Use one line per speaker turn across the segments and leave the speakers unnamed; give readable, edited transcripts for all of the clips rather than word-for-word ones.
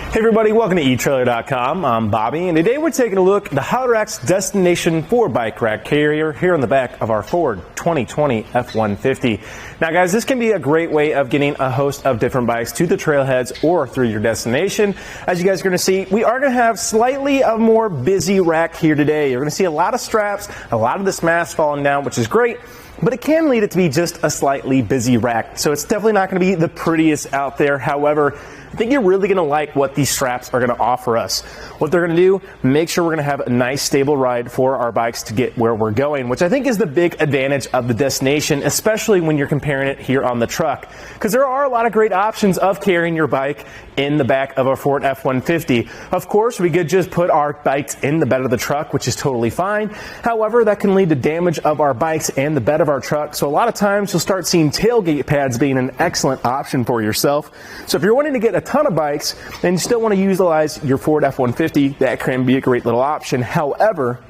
Hey everybody, welcome to etrailer.com. I'm Bobby, and today we're taking a look at the Hydrax Destination Ford Bike Rack carrier here on the back of our Ford 2020 F-150. Now guys, this can be a great way of getting a host of different bikes to the trailheads or through your destination. As you guys are going to see, we are going to have slightly a more busy rack here today. You're going to see a lot of straps, a lot of this mast falling down, which is great. But it can lead it to be just a slightly busy rack. So it's definitely not going to be the prettiest out there. However, I think you're really going to like what these straps are going to offer us. What they're going to do, make sure we're going to have a nice stable ride for our bikes to get where we're going, which I think is the big advantage of the destination, especially when you're comparing it here on the truck. Because there are a lot of great options of carrying your bike in the back of a Ford F-150. Of course, we could just put our bikes in the bed of the truck, which is totally fine. However, that can lead to damage of our bikes and the bed of our truck. So a lot of times you'll start seeing tailgate pads being an excellent option for yourself. So if you're wanting to get a ton of bikes and you still want to utilize your Ford F-150, that can be a great little option. However,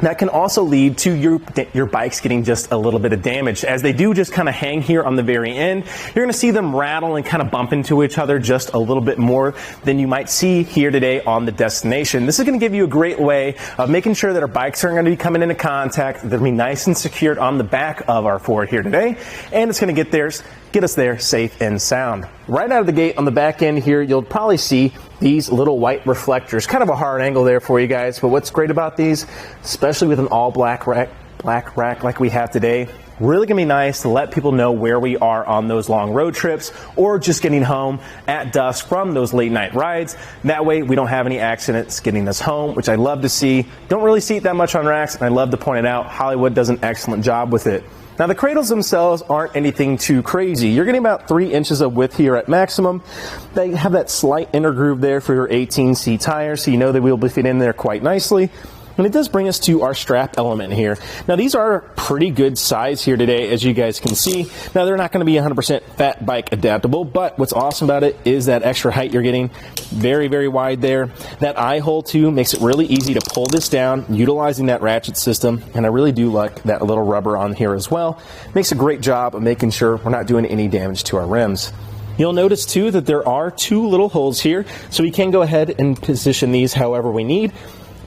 that can also lead to your bikes getting just a little bit of damage, as they do just kind of hang here on the very end. You're going to see them rattle and kind of bump into each other just a little bit more than you might see here today on the destination. This is going to give you a great way of making sure that our bikes aren't going to be coming into contact. They're going to be nice and secured on the back of our Ford here today, and it's going to get us there safe and sound. Right out of the gate on the back end here, you'll probably see these little white reflectors. Kind of a hard angle there for you guys, but what's great about these, especially with an all black rack like we have today, really gonna be nice to let people know where we are on those long road trips or just getting home at dusk from those late night rides. That way we don't have any accidents getting us home, which I love to see. Don't really see it that much on racks, and I love to point it out. Hollywood does an excellent job with it. Now the cradles themselves aren't anything too crazy. You're getting about 3 inches of width here at maximum. They have that slight inner groove there for your 18C tires, so you know they will be fit in there quite nicely. And it does bring us to our strap element here. Now these are pretty good size here today, as you guys can see. Now they're not going to be 100% fat bike adaptable, but what's awesome about it is that extra height you're getting. Very, very wide there. That eye hole too makes it really easy to pull this down utilizing that ratchet system. And I really do like that little rubber on here as well. Makes a great job of making sure we're not doing any damage to our rims. You'll notice too that there are 2 little holes here, so we can go ahead and position these however we need.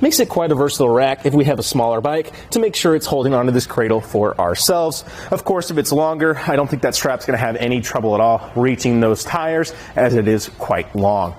Makes it quite a versatile rack if we have a smaller bike to make sure it's holding onto this cradle for ourselves. Of course, if it's longer, I don't think that strap's going to have any trouble at all reaching those tires, as it is quite long.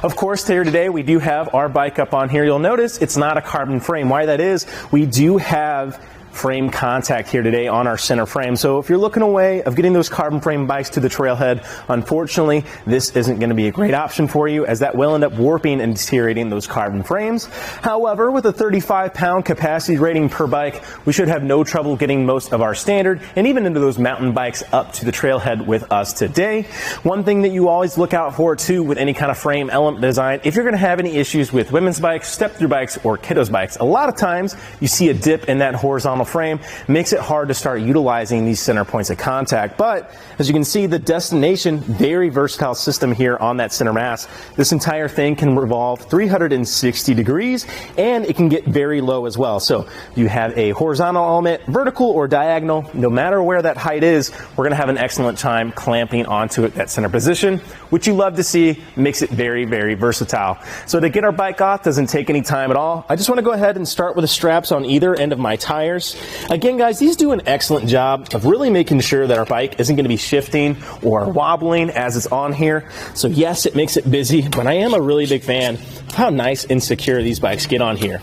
Of course, here today we do have our bike up on here. You'll notice it's not a carbon frame. Why that is, we do have frame contact here today on our center frame. So if you're looking a way of getting those carbon frame bikes to the trailhead, unfortunately, this isn't going to be a great option for you, as that will end up warping and deteriorating those carbon frames. However, with a 35-pound capacity rating per bike, we should have no trouble getting most of our standard and even into those mountain bikes up to the trailhead with us today. One thing that you always look out for too with any kind of frame element design, if you're going to have any issues with women's bikes, step-through bikes, or kiddos bikes, a lot of times you see a dip in that horizontal frame. Makes it hard to start utilizing these center points of contact. But as you can see, the destination, very versatile system here on that center mass. This entire thing can revolve 360 degrees, and it can get very low as well. So you have a horizontal element, vertical or diagonal, no matter where that height is, we're going to have an excellent time clamping onto it, that center position, which you love to see. Makes it very, very versatile. So to get our bike off doesn't take any time at all. I just want to go ahead and start with the straps on either end of my tires. Again, guys, these do an excellent job of really making sure that our bike isn't going to be shifting or wobbling as it's on here. So yes, it makes it busy, but I am a really big fan of how nice and secure these bikes get on here.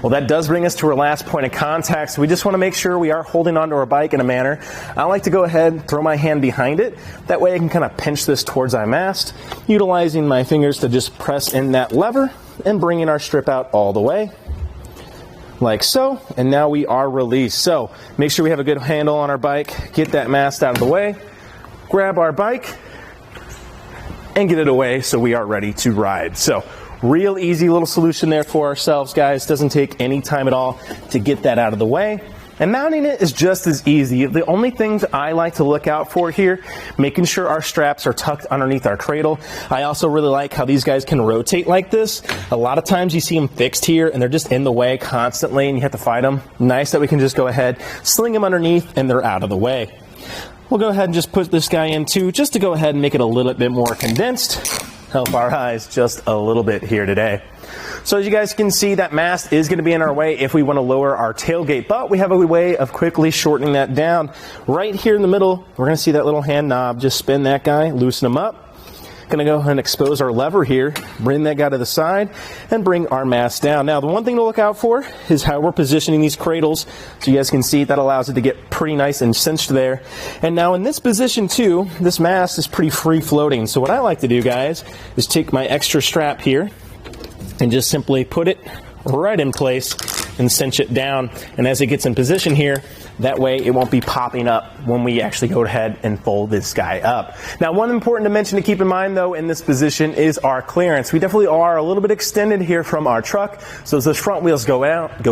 Well, that does bring us to our last point of contact. So we just want to make sure we are holding onto our bike in a manner. I like to go ahead and throw my hand behind it. That way I can kind of pinch this towards our mast, utilizing my fingers to just press in that lever and bringing our strip out all the way. Like so, and now we are released. So make sure we have a good handle on our bike, get that mast out of the way, grab our bike, and get it away so we are ready to ride. So real easy little solution there for ourselves, guys. Doesn't take any time at all to get that out of the way. And mounting it is just as easy. The only things I like to look out for here, making sure our straps are tucked underneath our cradle. I also really like how these guys can rotate like this. A lot of times you see them fixed here and they're just in the way constantly and you have to fight them. Nice that we can just go ahead, sling them underneath, and they're out of the way. We'll go ahead and just put this guy in too, just to go ahead and make it a little bit more condensed. help our eyes just a little bit here today. So as you guys can see, that mast is going to be in our way if we want to lower our tailgate, but we have a way of quickly shortening that down. Right here in the middle, we're going to see that little hand knob. Just spin that guy, loosen him up. Going to go ahead and expose our lever here, bring that guy to the side, and bring our mast down. Now, the one thing to look out for is how we're positioning these cradles. So you guys can see that allows it to get pretty nice and cinched there. And now in this position too, this mast is pretty free floating. So what I like to do, guys, is take my extra strap here and just simply put it right in place and cinch it down. And as it gets in position here, that way it won't be popping up when we actually go ahead and fold this guy up. Now, one important dimension to keep in mind though in this position is our clearance. We definitely are a little bit extended here from our truck. So as the front wheels go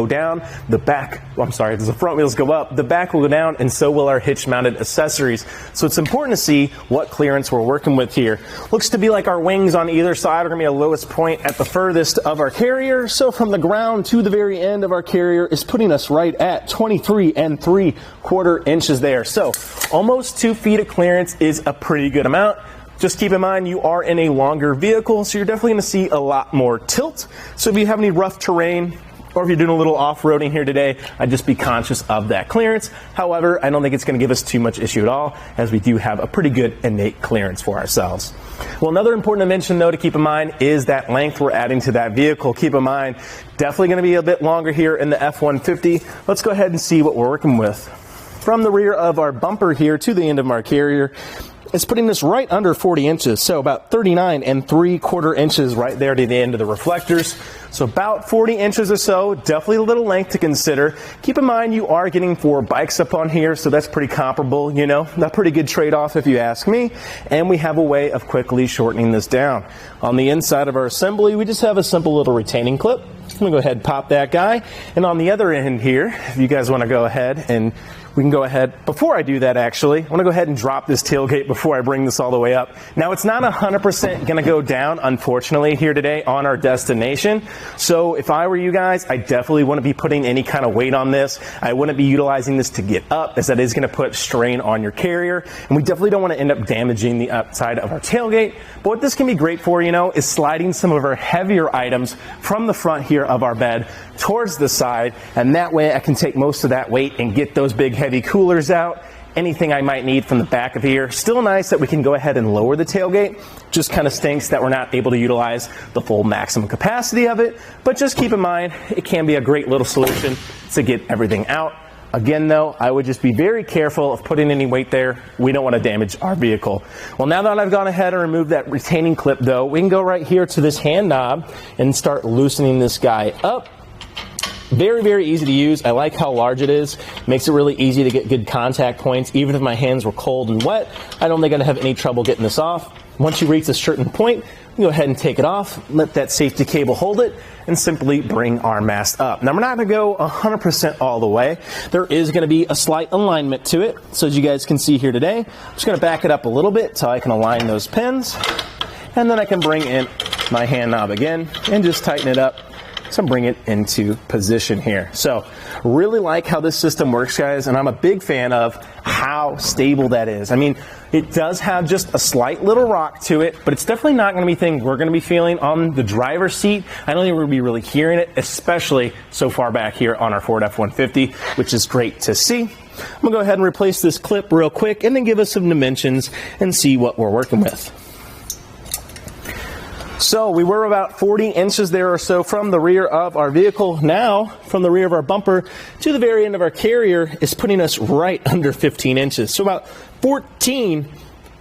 down, the back, as the front wheels go up, the back will go down, and so will our hitch mounted accessories. So it's important to see what clearance we're working with here. Looks to be like our wings on either side are going to be the lowest point at the furthest of our carrier. So from the ground to the very end of our carrier is putting us right at 23 3/4 inches there. So almost 2 feet of clearance is a pretty good amount. Just keep in mind you are in a longer vehicle, so you're definitely going to see a lot more tilt. So if you have any rough terrain, or if you're doing a little off-roading here today, I'd just be conscious of that clearance. However, I don't think it's going to give us too much issue at all, as we do have a pretty good innate clearance for ourselves. Well, another important dimension though to keep in mind is that length we're adding to that vehicle. Keep in mind, definitely going to be a bit longer here in the F-150. Let's go ahead and see what we're working with. From the rear of our bumper here to the end of our carrier, it's putting this right under 40 inches, so about 39 3/4 inches right there to the end of the reflectors. So about 40 inches or so, definitely a little length to consider. Keep in mind you are getting 4 bikes up on here, so that's pretty comparable, you know, a pretty good trade-off if you ask me. And we have a way of quickly shortening this down. On the inside of our assembly, we just have a simple little retaining clip. I'm going to go ahead and pop that guy. And on the other end here, if you guys want to go ahead and we can go ahead, before I do that actually, I want to go ahead and drop this tailgate before I bring this all the way up. Now it's not 100% going to go down, unfortunately, here today on our destination. So if I were you guys, I definitely wouldn't be putting any kind of weight on this. I wouldn't be utilizing this to get up, as that is going to put strain on your carrier. And we definitely don't want to end up damaging the outside of our tailgate. But what this can be great for, you know, is sliding some of our heavier items from the front here of our bed towards the side. And that way I can take most of that weight and get those big heavy coolers out, anything I might need from the back of here. Still nice that we can go ahead and lower the tailgate. Just kind of stinks that we're not able to utilize the full maximum capacity of it, but just keep in mind it can be a great little solution to get everything out. Again though, I would just be very careful of putting any weight there. We don't want to damage our vehicle. Well, now that I've gone ahead and removed that retaining clip though, we can go right here to this hand knob and start loosening this guy up. Very, very easy to use. I like how large it is. Makes it really easy to get good contact points. Even if my hands were cold and wet, I don't think I'd have any trouble getting this off. Once you reach a certain point, you go ahead and take it off, let that safety cable hold it, and simply bring our mast up. Now, we're not going to go 100% all the way. There is going to be a slight alignment to it. So as you guys can see here today, I'm just going to back it up a little bit so I can align those pins. And then I can bring in my hand knob again and just tighten it up. So bring it into position here. So really like how this system works, guys, and I'm a big fan of how stable that is. I mean, it does have just a slight little rock to it, but it's definitely not going to be things we're going to be feeling on the driver's seat. I don't think we're going to be really hearing it, especially so far back here on our Ford F-150, which is great to see. I'm going to go ahead and replace this clip real quick and then give us some dimensions and see what we're working with. So we were about 40 inches there or so from the rear of our vehicle. Now, from the rear of our bumper to the very end of our carrier is putting us right under 15 inches. So about 14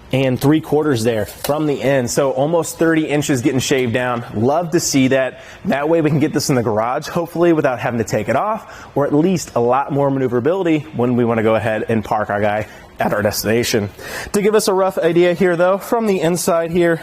3/4 there from the end. So almost 30 inches getting shaved down. Love to see that. That way we can get this in the garage, hopefully without having to take it off, or at least a lot more maneuverability when we want to go ahead and park our guy at our destination. To give us a rough idea here though, from the inside here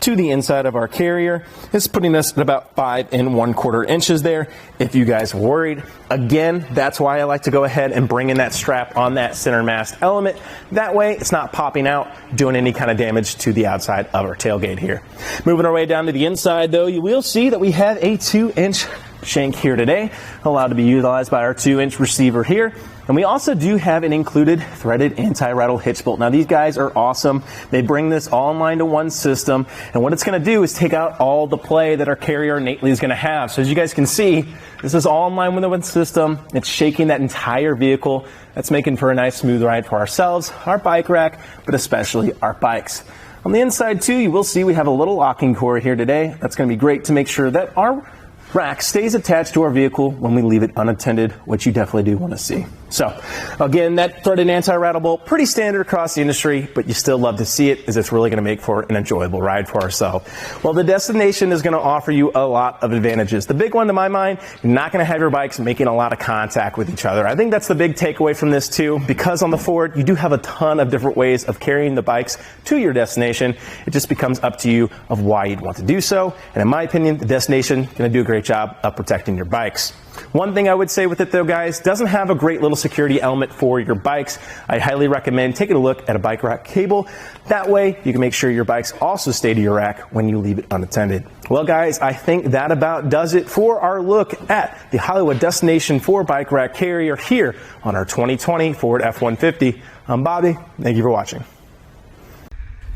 to the inside of our carrier, it's putting us at about 5 1/4 inches there. If you guys are worried, again, that's why I like to go ahead and bring in that strap on that center mast element. That way it's not popping out, doing any kind of damage to the outside of our tailgate here. Moving our way down to the inside though, you will see that we have a 2-inch shank here today, allowed to be utilized by our 2-inch receiver here. And we also do have an included threaded anti-rattle hitch bolt. Now these guys are awesome. They bring this all in line to one system, and what it's going to do is take out all the play that our carrier innately is going to have. So as you guys can see, this is all in line with the one system. It's shaking that entire vehicle. That's making for a nice smooth ride for ourselves, our bike rack, but especially our bikes. On the inside too, you will see we have a little locking cord here today. That's going to be great to make sure that our rack stays attached to our vehicle when we leave it unattended, which you definitely do want to see. So again, that threaded anti-rattle bolt, pretty standard across the industry, but you still love to see it as it's really going to make for an enjoyable ride for ourselves. Well, the Destination is going to offer you a lot of advantages. The big one to my mind, you're not going to have your bikes making a lot of contact with each other. I think that's the big takeaway from this too, because on the Ford, you do have a ton of different ways of carrying the bikes to your destination. It just becomes up to you of why you'd want to do so. And in my opinion, the Destination is going to do a great job of protecting your bikes. One thing I would say with it though, guys, doesn't have a great little security element for your bikes. I highly recommend taking a look at a bike rack cable. That way you can make sure your bikes also stay to your rack when you leave it unattended. Well guys, I think that about does it for our look at the Hollywood Destination 4 bike rack carrier here on our 2020 Ford F-150. I'm Bobby. Thank you for watching.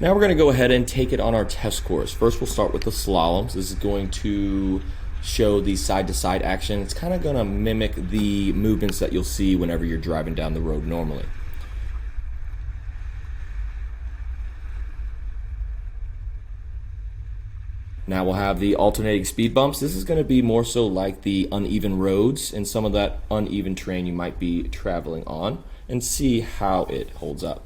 Now we're going to go ahead and take it on our test course. First we'll start with the slaloms. This is going to show the side-to-side action. It's kind of going to mimic the movements that you'll see whenever you're driving down the road normally. Now we'll have the alternating speed bumps. This is going to be more so like the uneven roads and some of that uneven terrain you might be traveling on, and see how it holds up.